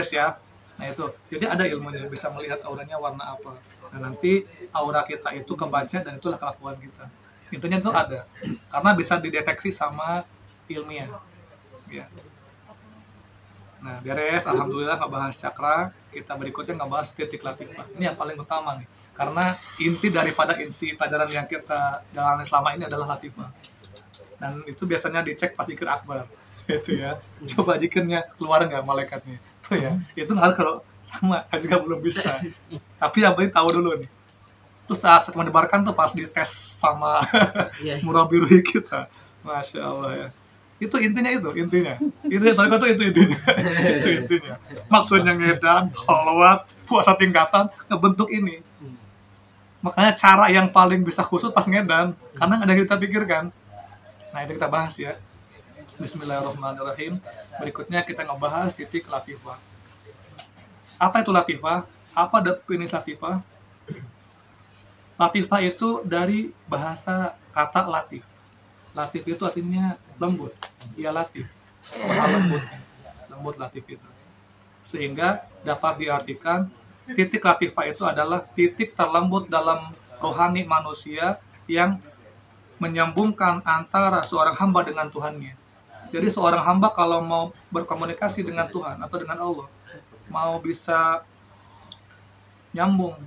Aries ya. Nah itu, jadi ada ilmunya, bisa melihat auranya warna apa. Nah nanti aura kita itu kebaca dan itulah kelakuan kita. Intinya itu ada, karena bisa dideteksi sama ilmiah. Ya. Nah beres, alhamdulillah ngebahas cakra. Kita berikutnya ngebahas titik latifah. Ini yang paling utama nih, karena inti daripada inti pelajaran yang kita jalani selama ini adalah latifah. Dan itu biasanya dicek pas zikir akbar. Itu ya, coba zikirnya keluar nggak malaikatnya tuh ya, itu nggak kalau sama juga belum bisa, tapi yang penting tahu dulu nih. Terus saat mendebarkan tuh pas dites sama murabiruhi kita, masya Allah ya, itu intinya tarekat itu intinya itu intinya, maksudnya ngedan sholawat puasa tingkatan ngebentuk ini. Makanya cara yang paling bisa khusus pas ngedan, karena nggak ada yang kita pikirkan. Nah itu kita bahas ya. Bismillahirrahmanirrahim. Berikutnya kita ngebahas titik latifah. Apa itu latifah? Apa definisi latifah? Latifah itu dari bahasa kata latif. Latif itu artinya lembut. Ya latif. Maha lembut. Lembut latif itu. Sehingga dapat diartikan titik latifah itu adalah titik terlembut dalam rohani manusia yang menyambungkan antara seorang hamba dengan Tuhannya. Jadi seorang hamba kalau mau berkomunikasi dengan Tuhan atau dengan Allah, mau bisa nyambung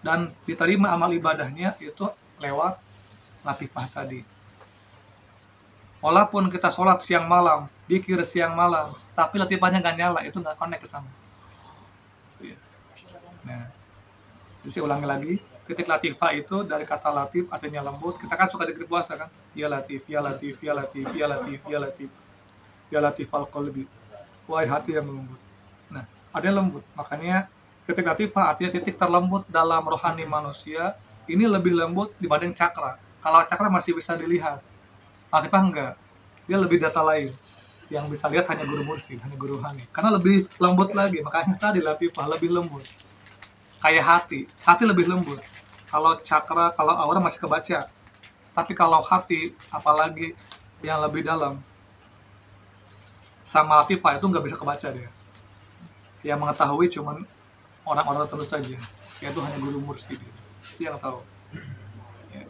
dan diterima amal ibadahnya itu lewat latifah tadi. Walaupun kita sholat siang malam, zikir siang malam, tapi latifahnya nggak nyala, itu nggak connect ke sana. Nah, saya ulangi lagi. Titik latifah itu dari kata latif artinya lembut. Kita kan suka zikir puasa kan? Ya latif, ya latif, ya latif, ya latif, ya latif. Ya latif al-qalbi. Wahai hati yang lembut. Nah, artinya lembut. Makanya titik latifah artinya titik terlembut dalam rohani manusia. Ini lebih lembut dibanding cakra. Kalau cakra masih bisa dilihat, latifah enggak. Dia lebih data lain. Yang bisa lihat hanya guru mursyid, hanya guru rohani. Karena lebih lembut lagi. Makanya tadi latifah lebih lembut. Kayak hati lebih lembut. Kalau cakra, kalau aura masih kebaca. Tapi kalau hati, apalagi yang lebih dalam, sama latifah itu nggak bisa kebaca dia. Yang mengetahui cuman orang-orang tertentu saja. Yaitu hanya guru mursyid. Dia yang tahu. Ya.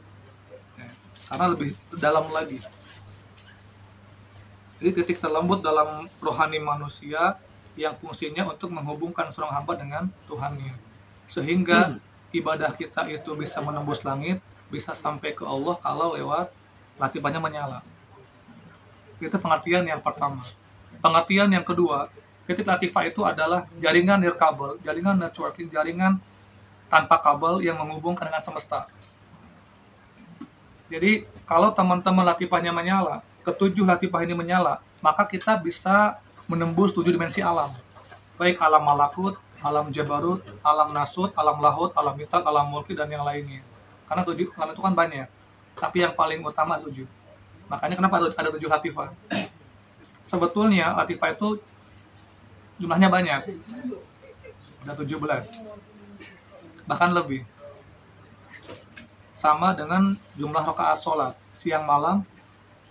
Ya. Karena lebih dalam lagi. Jadi titik terlembut dalam rohani manusia yang fungsinya untuk menghubungkan seorang hamba dengan Tuhannya. Sehingga ibadah kita itu bisa menembus langit, bisa sampai ke Allah kalau lewat latifahnya menyala. Itu pengertian yang pertama. Pengertian yang kedua, titik latifah itu adalah jaringan nirkabel, jaringan networking, jaringan tanpa kabel yang menghubungkan dengan semesta. Jadi kalau teman-teman latifahnya menyala, ketujuh latifah ini menyala, maka kita bisa menembus 7 dimensi alam. Baik alam malakut, alam jabarut, alam nasut, alam lahut, alam misal, alam mulki, dan yang lainnya. Karena 7 alam itu kan banyak, tapi yang paling utama 7. Makanya kenapa ada 7 latifah? Sebetulnya latifah itu jumlahnya banyak, ada 17, bahkan lebih. Sama dengan jumlah rakaat sholat siang malam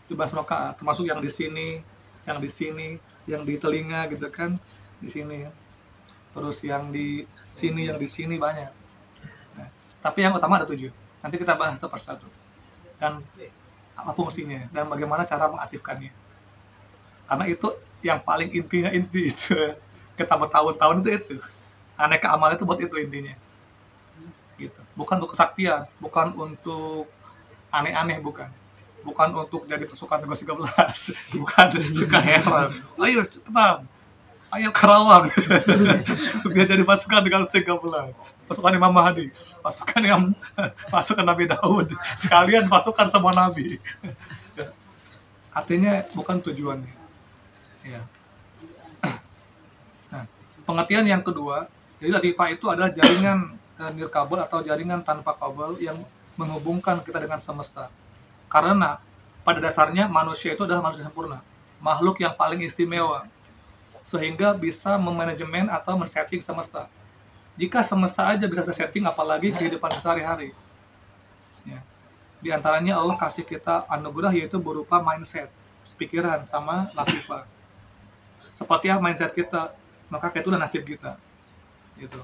17 rakaat, termasuk yang di sini, yang di sini, yang di telinga gitu kan, di sini ya. Terus yang di sini banyak. Nah, tapi yang utama ada 7. Nanti kita bahas satu persatu. Dan apa fungsinya dan bagaimana cara mengaktifkannya. Karena itu yang paling inti itu. Kita bertahun-tahun itu. Aneka amal itu buat itu intinya. Gitu. Bukan untuk kesaktian, bukan untuk aneh-aneh, bukan untuk jadi pasukan Tugas 13, bukan suka heran. Ayo cepetan, ayo Karawang, biar jadi pasukan Tugas 13, pasukan Imam Mahdi, pasukan Nabi Daud, sekalian pasukan semua Nabi. Artinya bukan tujuannya. Ya. Nah, pengertian yang kedua, jadi latifah itu adalah jaringan nirkabel atau jaringan tanpa kabel yang menghubungkan kita dengan semesta. Karena pada dasarnya manusia itu adalah manusia sempurna, makhluk yang paling istimewa, sehingga bisa memanajemen atau men-setting semesta. Jika semesta aja bisa setting, apalagi kehidupan sehari-hari. Ya. Di antaranya Allah kasih kita anugerah yaitu berupa mindset, pikiran sama latifah. Seperti apa mindset kita? maka kayak itulah nasib kita gitu.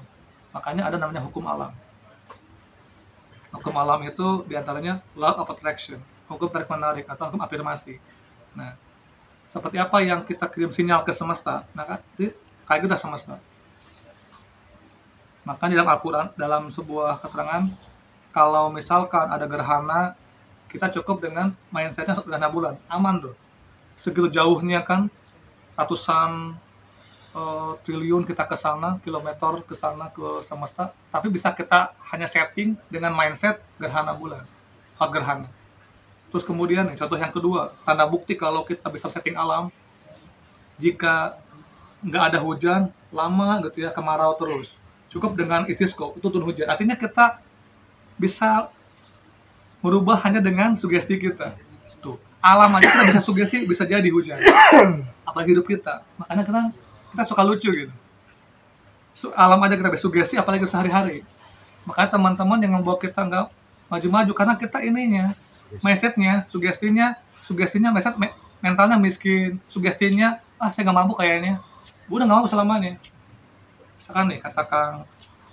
Makanya ada namanya hukum alam. Hukum alam itu diantaranya law of attraction, hukum tarik menarik atau hukum afirmasi. Nah, seperti apa yang kita kirim sinyal ke semesta, nah kayak gitu semesta. Makanya dalam Al-Quran, dalam sebuah keterangan, kalau misalkan ada gerhana, kita cukup dengan mindsetnya gerhana bulan, aman tuh. Segitu jauhnya kan, ratusan triliun kita ke sana, kilometer ke sana ke semesta, tapi bisa kita hanya setting dengan mindset gerhana bulan, hot gerhana. Terus kemudian nih, contoh yang kedua, tanda bukti kalau kita bisa setting alam, jika nggak ada hujan lama gitu ya, kemarau terus, cukup dengan istisqa, itu turun hujan. Artinya kita bisa merubah hanya dengan sugesti kita. Tuh, alam aja kita bisa sugesti, bisa jadi hujan. Apalagi hidup kita. Makanya kita suka lucu gitu. Alam aja kita bisa sugesti, apalagi sehari-hari. Makanya teman-teman yang membawa kita nggak maju-maju, karena kita ininya, mindsetnya, sugestinya mindset, mentalnya miskin, sugestinya, saya nggak mampu kayaknya. Udah nggak mampu selamanya. Misalkan nih, kata Kang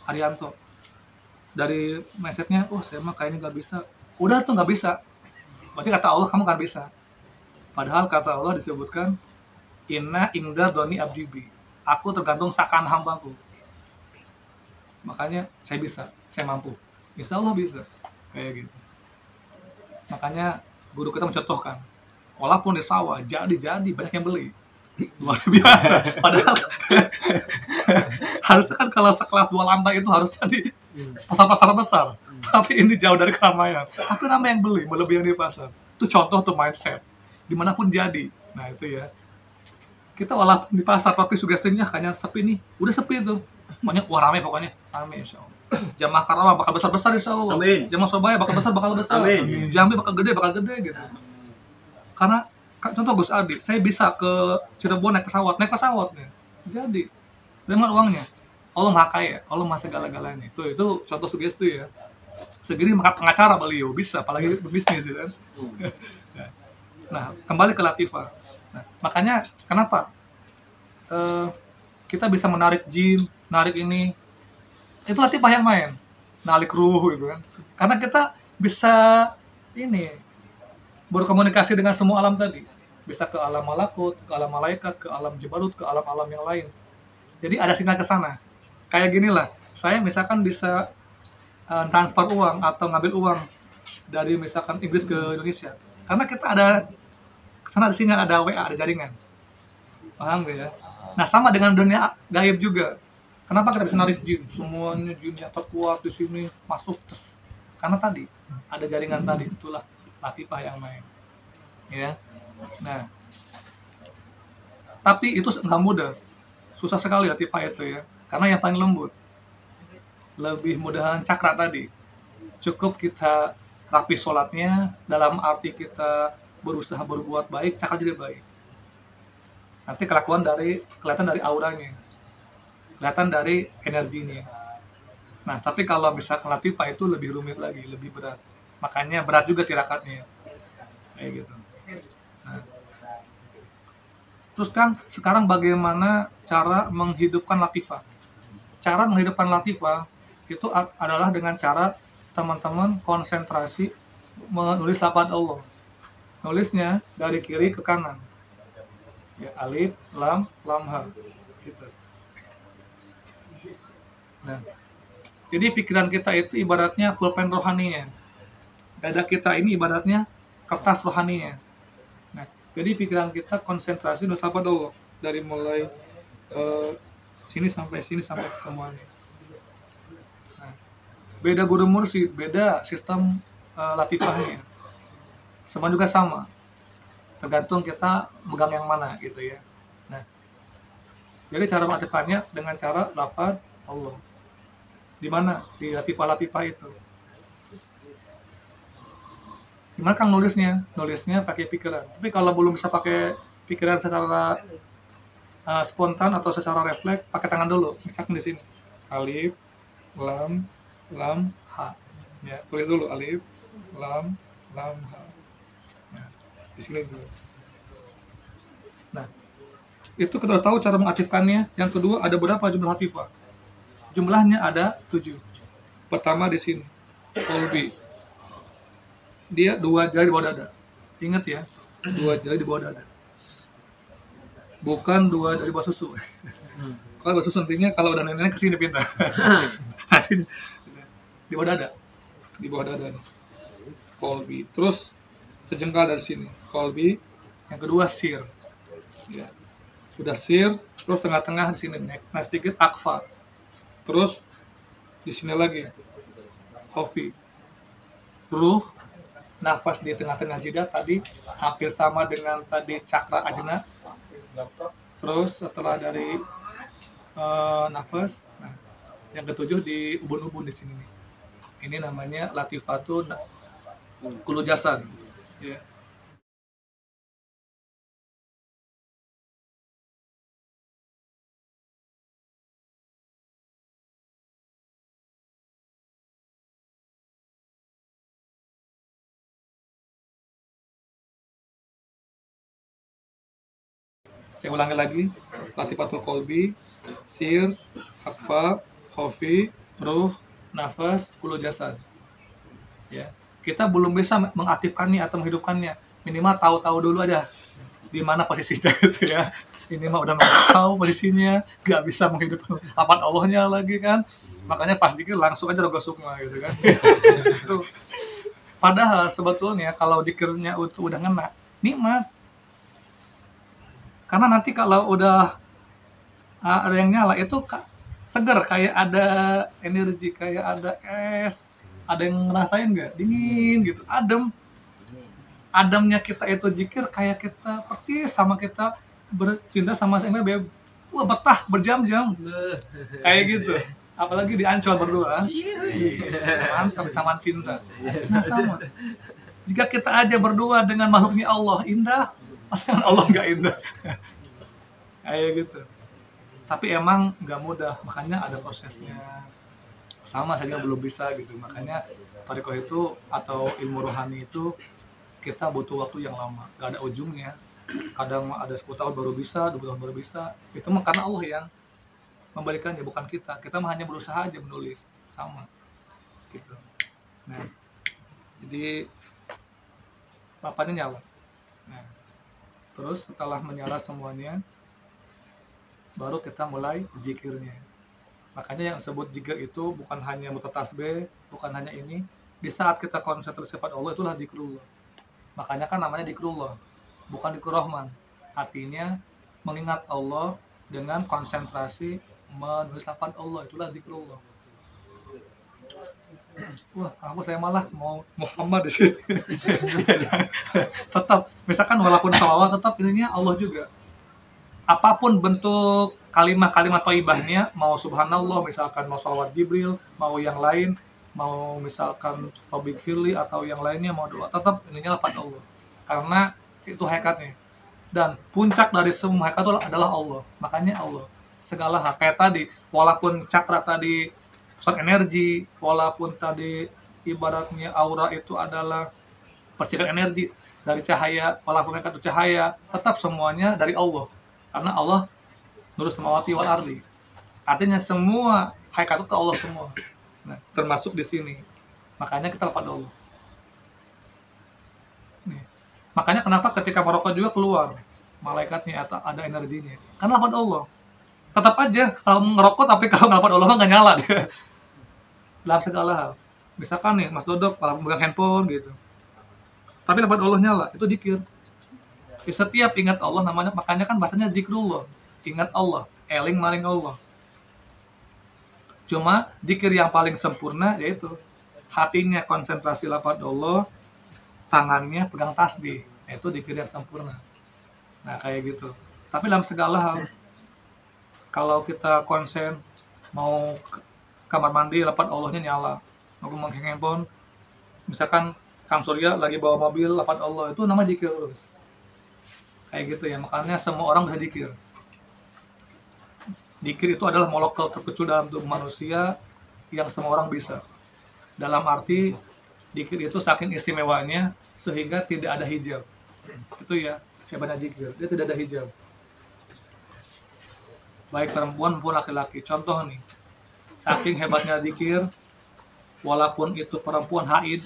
Arianto, dari mindsetnya, saya mah kayaknya nggak bisa. Udah tuh nggak bisa. Berarti kata Allah, kamu kan bisa. Padahal kata Allah disebutkan, Inna ingda doni abdibi. Aku tergantung sakan hambaku. Makanya saya bisa, saya mampu. Insya Allah bisa. Kayak gitu. Makanya guru kita mencontohkan, walaupun di sawah, jadi banyak yang beli. Luar biasa. Padahal harusnya kan kalau sekelas 2 lantai itu harusnya di pasar-pasar besar. Tapi ini jauh dari keramaian. Tapi ramai yang beli, melebihi yang di pasar. Itu contoh tuh mindset. Dimanapun jadi. Nah itu ya. Kita walaupun di pasar tapi sugestinya hanya sepi nih, udah sepi tuh. Pokoknya ramai pokoknya. Ramai insya Allah. Jamaah Karawang bakal besar-besar insya Allah. Amin. Jamaah Surabaya bakal besar Amin. Jambi bakal gede gitu. Karena contoh Gus Adi, saya bisa ke Cirebon naik pesawat nih. Jadi dengan uangnya. Allah Maha Kaya, Allah Maha segala-galanya. Itu contoh sugesti ya. Segini maka pengacara beliau bisa, apalagi berbisnis ya kan. Nah, kembali ke latifah. Nah, makanya kenapa kita bisa menarik jin, narik ini, itu latifah yang main, narik ruh gitu kan. Karena kita bisa ini berkomunikasi dengan semua alam tadi, bisa ke alam malakut, ke alam malaikat, ke alam jabarut, ke alam-alam yang lain. Jadi ada sinyal ke sana. Kayak gini lah, saya misalkan bisa transfer uang atau ngambil uang dari misalkan Inggris ke Indonesia, karena kita ada kesana, di sini ada WA, ada jaringan, paham gak ya? Nah sama dengan dunia gaib juga. Kenapa kita bisa narik jin? Semuanya jinnya terkuat di sini masuk terus, karena tadi ada jaringan tadi. Itulah latifah yang main, ya. Nah, tapi itu nggak mudah, susah sekali latifah itu ya, karena yang paling lembut, lebih mudahan cakra tadi. Cukup kita rapi sholatnya, dalam arti kita berusaha berbuat baik, cakra jadi baik. Nanti kelihatan dari auranya, kelihatan dari energinya. Nah, tapi kalau misalkan latifah itu lebih rumit lagi, lebih berat. Makanya berat juga tirakatnya. Kayak gitu. Nah. Terus Kang, sekarang bagaimana cara menghidupkan latifah? Cara menghidupkan latifah itu adalah dengan cara teman-teman konsentrasi menulis lafaz Allah. Nulisnya dari kiri ke kanan. Ya, alif, lam, ha. Gitu. Nah, jadi pikiran kita itu ibaratnya pulpen rohaninya. Dada kita ini ibaratnya kertas rohaninya. Nah, jadi pikiran kita konsentrasi nulis lafaz Allah dari mulai sini sampai semuanya. Nah, beda guru mursyid, beda sistem latifahnya. Semua juga sama, tergantung kita megang yang mana gitu ya. Nah, jadi cara melatifahnya dengan cara lafaz Allah. Di mana? Di latifah itu. Gimana Kang nulisnya? Nulisnya pakai pikiran. Tapi kalau belum bisa pakai pikiran secara spontan atau secara refleks, pakai tangan dulu. Misalkan di sini, alif, lam, ha. Ya, tulis dulu alif, lam, ha. Nah, di sini dulu. Nah, Itu kita tahu cara mengaktifkannya. Yang kedua, ada berapa jumlah latifah? Jumlahnya ada 7. Pertama di sini, kolbi. Dia 2 jari di bawah dada. Ingat ya, 2 jari di bawah dada. Bukan 2 jari di bawah susu. Kalau bawah susu nantinya kalau udah nenek kesini pindah. Di bawah dada. Di bawah dada nih. Kolbi. Terus sejengkal dari sini. Kolbi. Yang kedua sir. Ya. Udah sir, terus tengah-tengah di sini nah sedikit akfa. Terus di sini lagi hofi. Ruh, nafas di tengah-tengah jidat tadi hampir sama dengan tadi cakra ajna. Terus setelah dari nafas, nah yang ketujuh di ubun-ubun di sini nih. Ini namanya latifatun kulujasan. Ya. Saya ulangi lagi, latifatul kolbi, sir, akfa, hofi, ruh, nafas, kulu jasad. Ya, kita belum bisa mengaktifkannya atau menghidupkannya. Minimal tahu-tahu dulu aja di mana posisinya gitu ya. Ini mah udah nggak tahu posisinya, nggak bisa menghidupkan lapan Allahnya lagi kan. Makanya pas dikir langsung aja rogo sukma gitu kan. Itu. Padahal sebetulnya kalau dikirnya udah ngena, nikmat. Karena nanti kalau udah ada yang nyala itu seger, kayak ada energi, kayak ada es. Ada yang ngerasain nggak? Dingin gitu, adem. Ademnya kita itu zikir kayak kita persis sama kita bercinta sama sang beb. Wah betah berjam-jam. Kayak gitu. Apalagi di Ancol berdua. Mantap taman cinta. Nah sama. Jika kita aja berdua dengan makhluknya Allah indah, pasti kan Allah nggak indah. Kayak gitu. Tapi emang nggak mudah, makanya ada prosesnya. Sama saja belum bisa gitu. Makanya Thariqah itu atau ilmu rohani itu kita butuh waktu yang lama, nggak ada ujungnya. Kadang ada 10 tahun baru bisa, 20 tahun baru bisa. Itu mah karena Allah yang memberikannya, bukan kita. Kita mah hanya berusaha aja menulis sama gitu. Nah, jadi lapannya nyala. Nah, terus setelah menyala semuanya, baru kita mulai zikirnya. Makanya yang disebut zikir itu bukan hanya mutatasbih, bukan hanya ini. Di saat kita konsentrasi pada Allah itulah zikrullah. Makanya kan namanya zikrullah, bukan zikrul rahman. Artinya mengingat Allah dengan konsentrasi menulis lafaz Allah, itulah zikrullah. Wah, aku saya malah mau Muhammad di sini. Tetap, misalkan walaupun sholawat tetap ininya Allah juga. Apapun bentuk kalimat-kalimat thayyibahnya, mau subhanallah, misalkan mau sholawat Jibril, mau yang lain, mau misalkan Rabbik firli atau yang lainnya, mau doa, tetap ininya lafaz Allah. Karena itu hakikatnya. Dan puncak dari semua hakikat itu adalah Allah. Makanya Allah. Segala hal kayak tadi, walaupun cakra tadi pusat energi, walaupun tadi ibaratnya aura itu adalah percikan energi dari cahaya, walaupun mereka itu cahaya, tetap semuanya dari Allah. Karena Allah nurus samawati wal ardi. Artinya semua hakikat itu Allah semua. Nah, termasuk di sini. Makanya kita lepas Allah. Nih. Makanya kenapa ketika merokok juga keluar malaikatnya atau ada energinya. Karena lepas Allah. Tetap aja kalau ngerokok tapi kalau nggak lepas Allah mah nggak nyala dia. Dalam segala hal. Misalkan nih Mas Dodok kalau megang handphone gitu. Tapi lepas Allah nyala, itu dzikir. Setiap ingat Allah namanya, makanya kan bahasanya zikrullah, ingat Allah, eling maring Allah. Cuma zikir yang paling sempurna yaitu hatinya konsentrasi lafaz Allah, tangannya pegang tasbih, itu zikir yang sempurna. Nah kayak gitu. Tapi dalam segala hal, kalau kita konsen mau kamar mandi lafaz Allahnya nyala, mau megang handphone, misalkan Kang Surya lagi bawa mobil lafaz Allah, itu namanya zikir terus. Kayak gitu ya, makanya semua orang bisa zikir. Zikir itu adalah molekul terkecil dalam tubuh manusia yang semua orang bisa. Dalam arti zikir itu saking istimewanya sehingga tidak ada hijab. Itu ya hebatnya zikir, dia tidak ada hijab. baik perempuan maupun laki-laki. Contoh nih, saking hebatnya zikir, walaupun itu perempuan haid,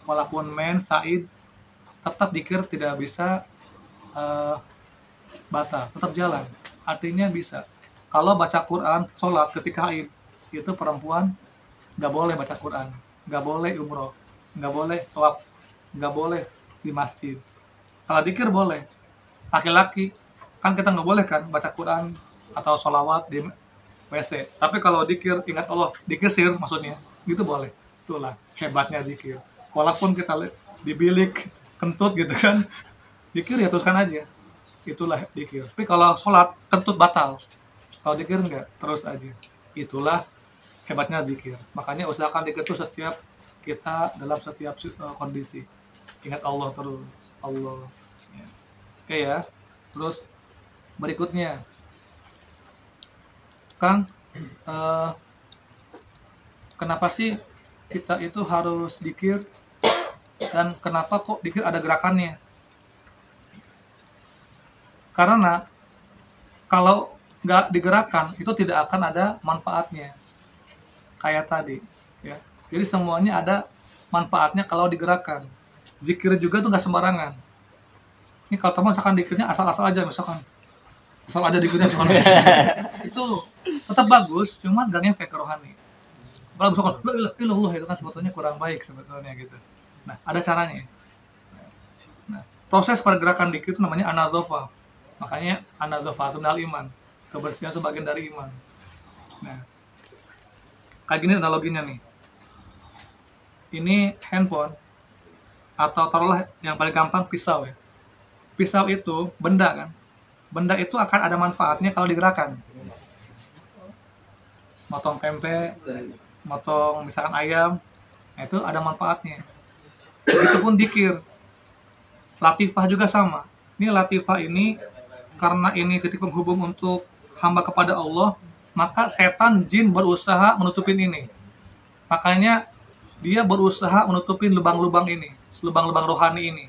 walaupun men said, tetap zikir tidak bisa eh, batal, tetap jalan. Artinya bisa. Kalau baca Quran, sholat ketika haid, itu perempuan nggak boleh baca Quran, nggak boleh umroh, nggak boleh tawaf, nggak boleh di masjid. Kalau zikir boleh. Laki-laki kan kita nggak boleh kan baca Quran atau sholawat di WC. Tapi kalau zikir ingat Allah, zikir sir maksudnya, gitu boleh. Itulah hebatnya zikir. Walaupun kita di bilik kentut gitu kan, zikir ya teruskan aja. Itulah zikir. Tapi kalau sholat kentut batal. Kalau zikir enggak, terus aja. Itulah hebatnya zikir. Makanya usahakan zikir itu setiap kita dalam setiap kondisi. Ingat Allah terus. Allah. Ya. Oke ya. Terus berikutnya, Kang, eh, kenapa sih kita itu harus zikir dan kenapa kok zikir ada gerakannya? Karena kalau nggak digerakkan itu tidak akan ada manfaatnya. Kayak tadi, ya. Jadi semuanya ada manfaatnya kalau digerakkan. Zikir juga tuh nggak sembarangan. Ini kalau teman misalkan zikirnya asal-asal aja, misalkan asal aja zikirnya misalkan itu tetap bagus, cuman gak ngefek ke rohani. Kalau misalkan la ilaha illallah itu kan sebetulnya kurang baik sebetulnya gitu. Nah, ada caranya. Nah, proses pergerakan zikir itu namanya anadzofah. Makanya anadzofah itu minal iman. Kebersihan sebagian dari iman. Nah, kayak gini analoginya nih. Ini handphone atau taruhlah yang paling gampang pisau ya. Pisau itu benda kan. Benda itu akan ada manfaatnya kalau digerakkan. Motong tempe, motong misalkan ayam, nah itu ada manfaatnya. Begitupun dikir. Latifah juga sama. Ini latifah ini karena ini titik penghubung untuk hamba kepada Allah, maka setan jin berusaha menutupin ini. Makanya dia berusaha menutupin lubang-lubang ini, lubang-lubang rohani ini.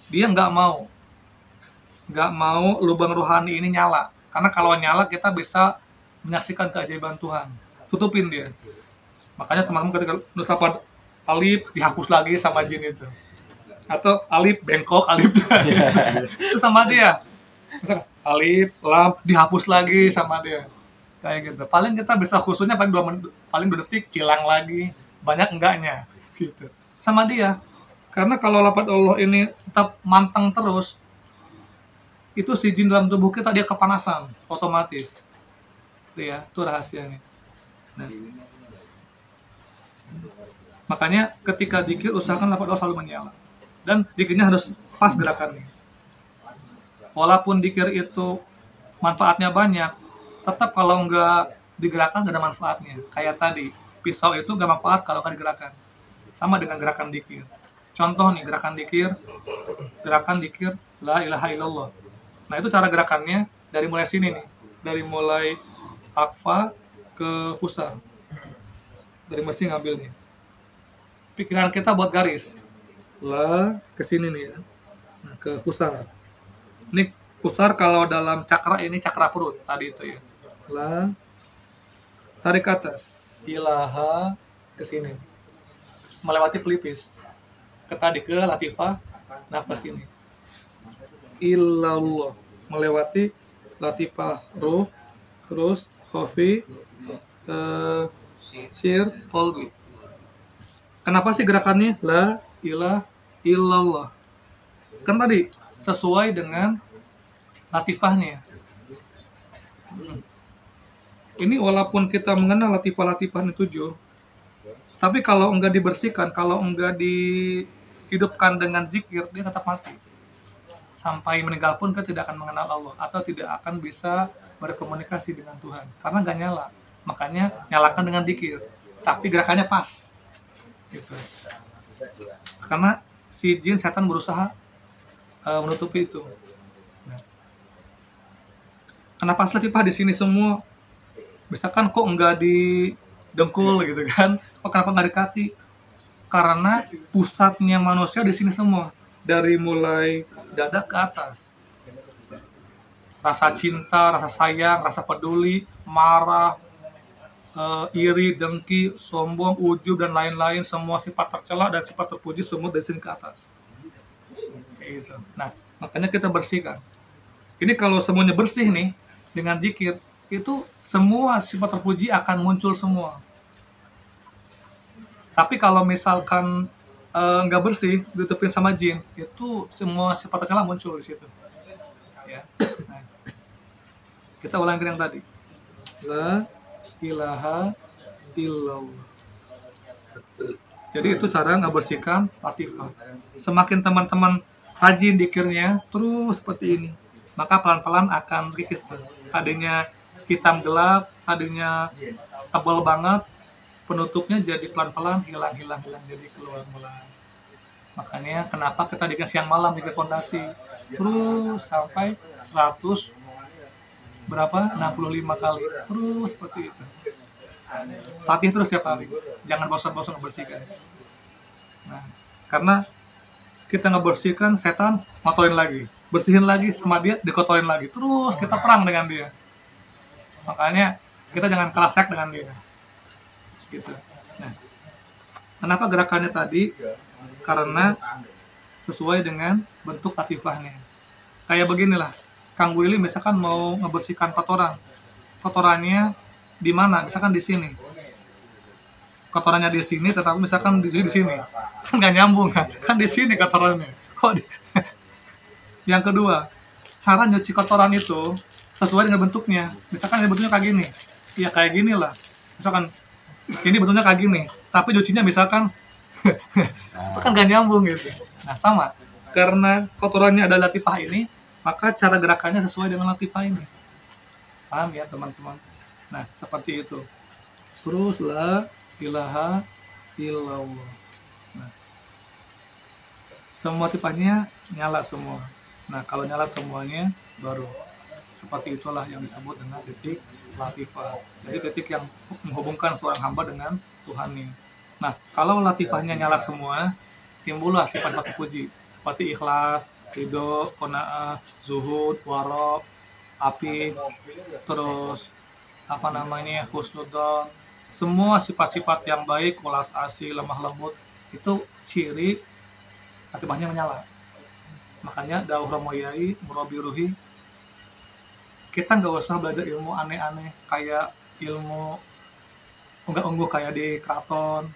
Dia nggak mau lubang rohani ini nyala. Karena kalau nyala kita bisa menyaksikan keajaiban Tuhan. Tutupin dia. Makanya teman-teman ketika nulis apa alif dihapus lagi sama jin itu. Atau alif bengkok, alif itu sama dia. Misalkan alif, lam dihapus lagi sama dia. Kayak gitu. Paling kita bisa khususnya paling 2 menit, paling 2 detik hilang lagi. Banyak enggaknya gitu. Sama dia. Karena kalau lafaz Allah ini tetap mantang terus, itu si jin dalam tubuh kita dia kepanasan otomatis. Itu ya, itu rahasianya. Nah, makanya ketika zikir usahakan lafaz Allah selalu menyala. Dan zikirnya harus pas gerakannya. Walaupun zikir itu manfaatnya banyak, tetap kalau nggak digerakkan nggak ada manfaatnya. Kayak tadi, pisau itu nggak manfaat kalau nggak digerakkan. Sama dengan gerakan zikir. Contoh nih gerakan zikir la ilaha illallah. Nah itu cara gerakannya dari mulai sini nih, dari mulai akfa ke pusar. Dari mesin ngambil nih. Pikiran kita buat garis. La ke sini nih ya. Nah, ke pusar. Ini pusar kalau dalam cakra ini cakra perut tadi itu ya. La tarik ke atas. Ilaha ke sini. Melewati pelipis. Ke tadi ke latifah nafas ini. Illallah melewati latifah ruh terus kofi sir kolbi. Kenapa sih gerakannya la ilah illallah? Kan tadi sesuai dengan latifahnya. Ini walaupun kita mengenal latifah-latifah ini 7, tapi kalau enggak dibersihkan, kalau enggak dihidupkan dengan zikir, dia tetap mati. Sampai meninggal pun kita tidak akan mengenal Allah atau tidak akan bisa berkomunikasi dengan Tuhan karena nggak nyala. Makanya nyalakan dengan zikir, tapi gerakannya pas. Gitu. Karena si jin setan berusaha menutupi itu. Nah, kenapa latifah di sini semua? Misalkan kok nggak di dengkul gitu kan? Kok kenapa nggak di kaki? Karena pusatnya manusia di sini semua. Dari mulai dada ke atas. rasa cinta, rasa sayang, rasa peduli, marah, iri, dengki, sombong, ujub, dan lain-lain, semua sifat tercela dan sifat terpuji semua dari sini ke atas. Kayak gitu. Nah, makanya kita bersihkan. Ini kalau semuanya bersih nih, dengan zikir, itu semua sifat terpuji akan muncul semua. Tapi kalau misalkan nggak bersih, ditutupin sama jin, itu semua sifat tercela muncul di situ. Ya. Nah, kita ulangi yang tadi. La ilaha illallah. Jadi itu cara ngebersihkan latifah. Semakin teman-teman rajin dikirnya terus seperti ini, maka pelan-pelan akan kikis tuh. Tadinya hitam gelap, tadinya tebal banget, penutupnya jadi pelan-pelan hilang jadi keluar mulai. Makanya kenapa kita dikasih siang malam di fondasi terus sampai 100 berapa 65 kali terus seperti itu. Latih terus tiap hari, jangan bosan-bosan membersihkan. Nah, karena kita ngebersihkan, setan ngotorin lagi, bersihin lagi sama dia, dikotorin lagi, terus kita perang dengan dia. Makanya kita jangan kalah sek dengan dia, gitu. Nah, kenapa gerakannya tadi? Karena sesuai dengan bentuk latifahnya. Kayak beginilah, Kang Willy misalkan mau ngebersihkan kotorannya di mana? Misalkan di sini. Kotorannya di sini, tetapi misalkan di sini. Kan nggak nyambung kan di sini kotorannya. Kok di... Yang kedua, cara nyuci kotoran itu sesuai dengan bentuknya. Misalkan ini bentuknya kayak gini. Ya kayak gini lah. Misalkan ini bentuknya kayak gini, tapi nyucinya misalkan itu kan nggak nyambung gitu. Nah, sama. Karena kotorannya ada latifah ini, maka cara gerakannya sesuai dengan latifah ini. Paham ya, teman-teman? Nah, seperti itu. Terus la ilaha illallah. Nah, semua tipanya nyala semua. Nah, kalau nyala semuanya baru seperti itulah yang disebut dengan titik latifah. Jadi titik yang menghubungkan seorang hamba dengan Tuhannya. Nah, kalau latifahnya nyala semua, timbullah sifat-sifat puji seperti ikhlas, ridho, qanaah, zuhud, wara, api, terus husnudzon, semua sifat-sifat yang baik, welas asih, lemah lembut, itu ciri latifahnya menyala. Makanya dawuh Romo Yai Murabi Ruhi, kita nggak usah belajar ilmu aneh-aneh kayak ilmu unggah-ungguh kayak di keraton.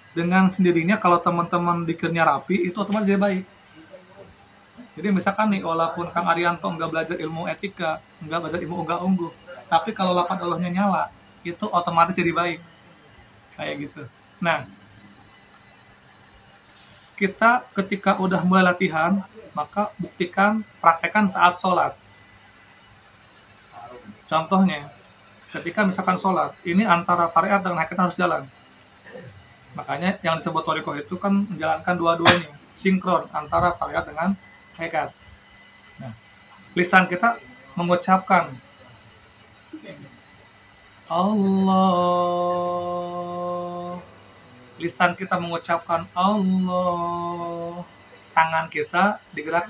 Dengan sendirinya kalau teman-teman dikirnya rapi, itu otomatis dia baik. Jadi misalkan nih, walaupun Kang Arianto nggak belajar ilmu etika, nggak belajar ilmu unggah-ungguh, tapi kalau lapan Allahnya nyala, itu otomatis jadi baik. Kayak gitu. Nah, kita ketika udah mulai latihan, maka buktikan, praktekkan saat sholat. Contohnya, ketika misalkan sholat, ini antara syariat dan hakikat harus jalan. Makanya yang disebut thariqah itu kan menjalankan dua-duanya, sinkron antara syariat dengan hakikat. Nah, lisan kita mengucapkan Allah, lisan kita mengucapkan Allah, tangan kita digerakkan